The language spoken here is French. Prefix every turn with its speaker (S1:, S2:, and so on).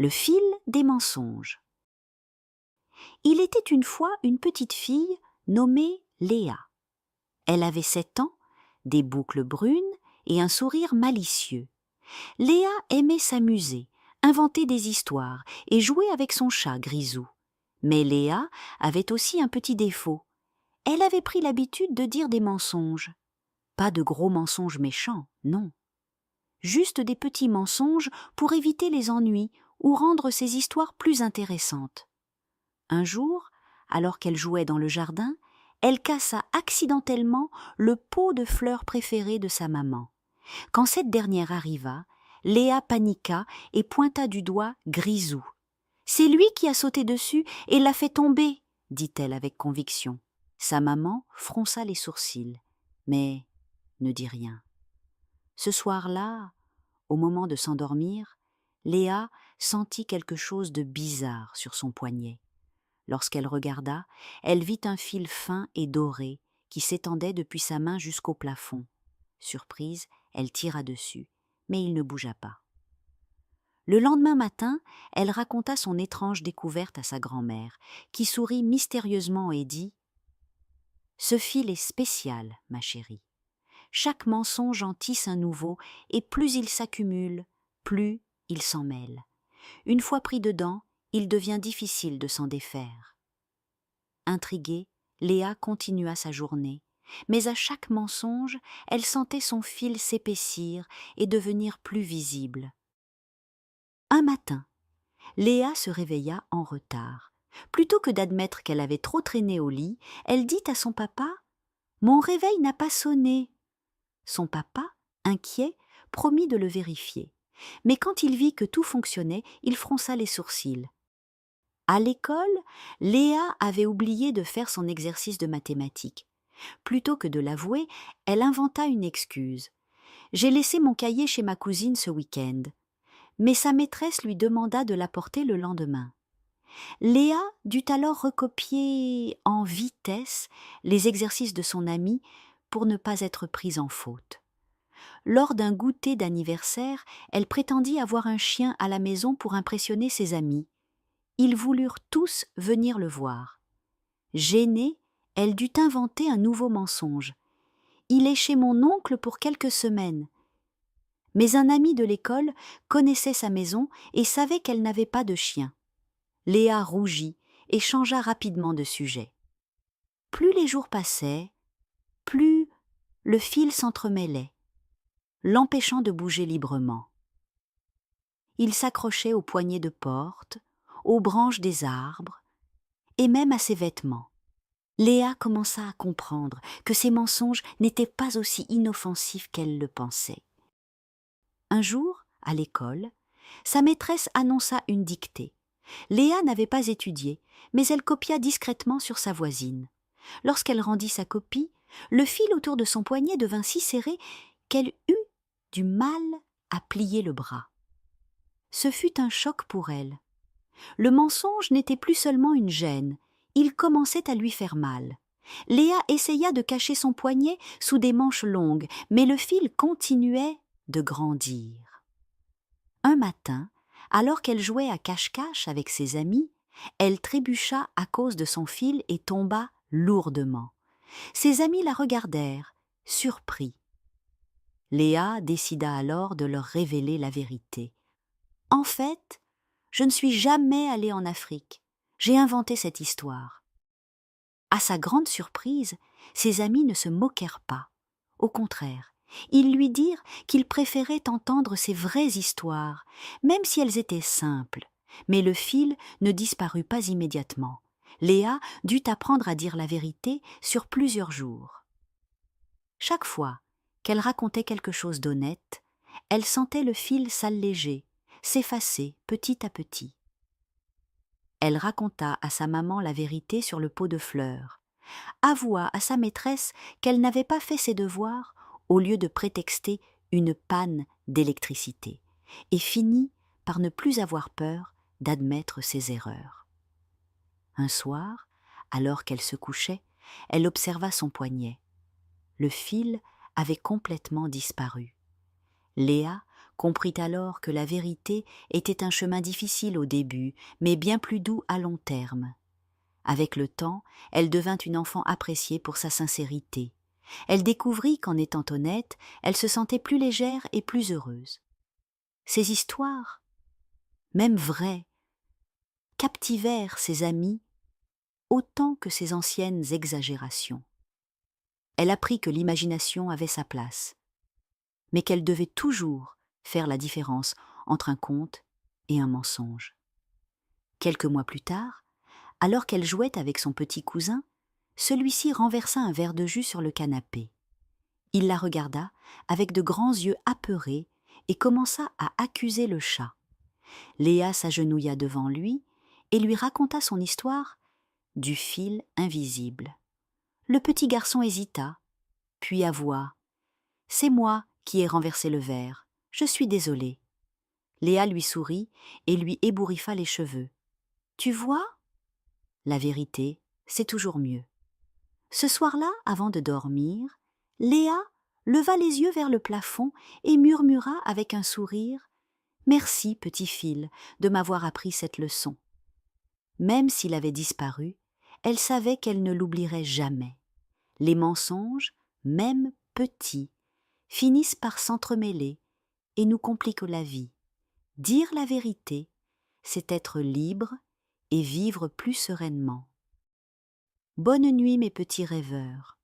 S1: Le fil des mensonges. Il était une fois une petite fille nommée Léa. Elle avait 7 ans, des boucles brunes et un sourire malicieux. Léa aimait s'amuser, inventer des histoires et jouer avec son chat Grisou. Mais Léa avait aussi un petit défaut. Elle avait pris l'habitude de dire des mensonges. Pas de gros mensonges méchants, non. Juste des petits mensonges pour éviter les ennuis ou rendre ses histoires plus intéressantes. Un jour, alors qu'elle jouait dans le jardin, elle cassa accidentellement le pot de fleurs préféré de sa maman. Quand cette dernière arriva, Léa paniqua et pointa du doigt Grisou. « C'est lui qui a sauté dessus et l'a fait tomber », dit-elle avec conviction. Sa maman fronça les sourcils, mais ne dit rien. Ce soir-là, au moment de s'endormir, Léa sentit quelque chose de bizarre sur son poignet. Lorsqu'elle regarda, elle vit un fil fin et doré qui s'étendait depuis sa main jusqu'au plafond. Surprise, elle tira dessus, mais il ne bougea pas. Le lendemain matin, elle raconta son étrange découverte à sa grand-mère, qui sourit mystérieusement et dit « Ce fil est spécial, ma chérie. Chaque mensonge en tisse un nouveau, et plus il s'accumule, plus il s'en mêle. Une fois pris dedans, il devient difficile de s'en défaire. » Intriguée, Léa continua sa journée, mais à chaque mensonge, elle sentait son fil s'épaissir et devenir plus visible. Un matin, Léa se réveilla en retard. Plutôt que d'admettre qu'elle avait trop traîné au lit, elle dit à son papa « Mon réveil n'a pas sonné ». Son papa, inquiet, promit de le vérifier. Mais quand il vit que tout fonctionnait, il fronça les sourcils. À l'école, Léa avait oublié de faire son exercice de mathématiques. Plutôt que de l'avouer, elle inventa une excuse. « J'ai laissé mon cahier chez ma cousine ce week-end. » Mais sa maîtresse lui demanda de l'apporter le lendemain. Léa dut alors recopier en vitesse les exercices de son amie pour ne pas être prise en faute. Lors d'un goûter d'anniversaire, elle prétendit avoir un chien à la maison pour impressionner ses amis. Ils voulurent tous venir le voir. Gênée, elle dut inventer un nouveau mensonge. « Il est chez mon oncle pour quelques semaines. » Mais un ami de l'école connaissait sa maison et savait qu'elle n'avait pas de chien. Léa rougit et changea rapidement de sujet. Plus les jours passaient, plus le fil s'entremêlait, l'empêchant de bouger librement. Il s'accrochait aux poignées de porte, aux branches des arbres, et même à ses vêtements. Léa commença à comprendre que ces mensonges n'étaient pas aussi inoffensifs qu'elle le pensait. Un jour, à l'école, sa maîtresse annonça une dictée. Léa n'avait pas étudié, mais elle copia discrètement sur sa voisine. Lorsqu'elle rendit sa copie, le fil autour de son poignet devint si serré qu'elle eut du mal à plier le bras. Ce fut un choc pour elle. Le mensonge n'était plus seulement une gêne, il commençait à lui faire mal. Léa essaya de cacher son poignet sous des manches longues, mais le fil continuait de grandir. Un matin, alors qu'elle jouait à cache-cache avec ses amis, elle trébucha à cause de son fil et tomba lourdement. Ses amis la regardèrent, surpris. Léa décida alors de leur révéler la vérité. « En fait, je ne suis jamais allée en Afrique. J'ai inventé cette histoire. » À sa grande surprise, ses amis ne se moquèrent pas. Au contraire, ils lui dirent qu'ils préféraient entendre ses vraies histoires, même si elles étaient simples. Mais le fil ne disparut pas immédiatement. Léa dut apprendre à dire la vérité sur plusieurs jours. Chaque fois qu'elle racontait quelque chose d'honnête, elle sentait le fil s'alléger, s'effacer petit à petit. Elle raconta à sa maman la vérité sur le pot de fleurs, avoua à sa maîtresse qu'elle n'avait pas fait ses devoirs au lieu de prétexter une panne d'électricité, et finit par ne plus avoir peur d'admettre ses erreurs. Un soir, alors qu'elle se couchait, elle observa son poignet. Le fil avait complètement disparu. Léa comprit alors que la vérité était un chemin difficile au début, mais bien plus doux à long terme. Avec le temps, elle devint une enfant appréciée pour sa sincérité. Elle découvrit qu'en étant honnête, elle se sentait plus légère et plus heureuse. Ces histoires, même vraies, captivèrent ses amis autant que ses anciennes exagérations. Elle apprit que l'imagination avait sa place, mais qu'elle devait toujours faire la différence entre un conte et un mensonge. Quelques mois plus tard, alors qu'elle jouait avec son petit cousin, celui-ci renversa un verre de jus sur le canapé. Il la regarda avec de grands yeux apeurés et commença à accuser le chat. Léa s'agenouilla devant lui et lui raconta son histoire du fil invisible. Le petit garçon hésita, puis avoua « C'est moi qui ai renversé le verre, je suis désolé. » Léa lui sourit et lui ébouriffa les cheveux. « Tu vois ? La vérité, c'est toujours mieux. » Ce soir-là, avant de dormir, Léa leva les yeux vers le plafond et murmura avec un sourire « Merci, petit fil, de m'avoir appris cette leçon. » Même s'il avait disparu, elle savait qu'elle ne l'oublierait jamais. Les mensonges, même petits, finissent par s'entremêler et nous compliquent la vie. Dire la vérité, c'est être libre et vivre plus sereinement. Bonne nuit mes petits rêveurs.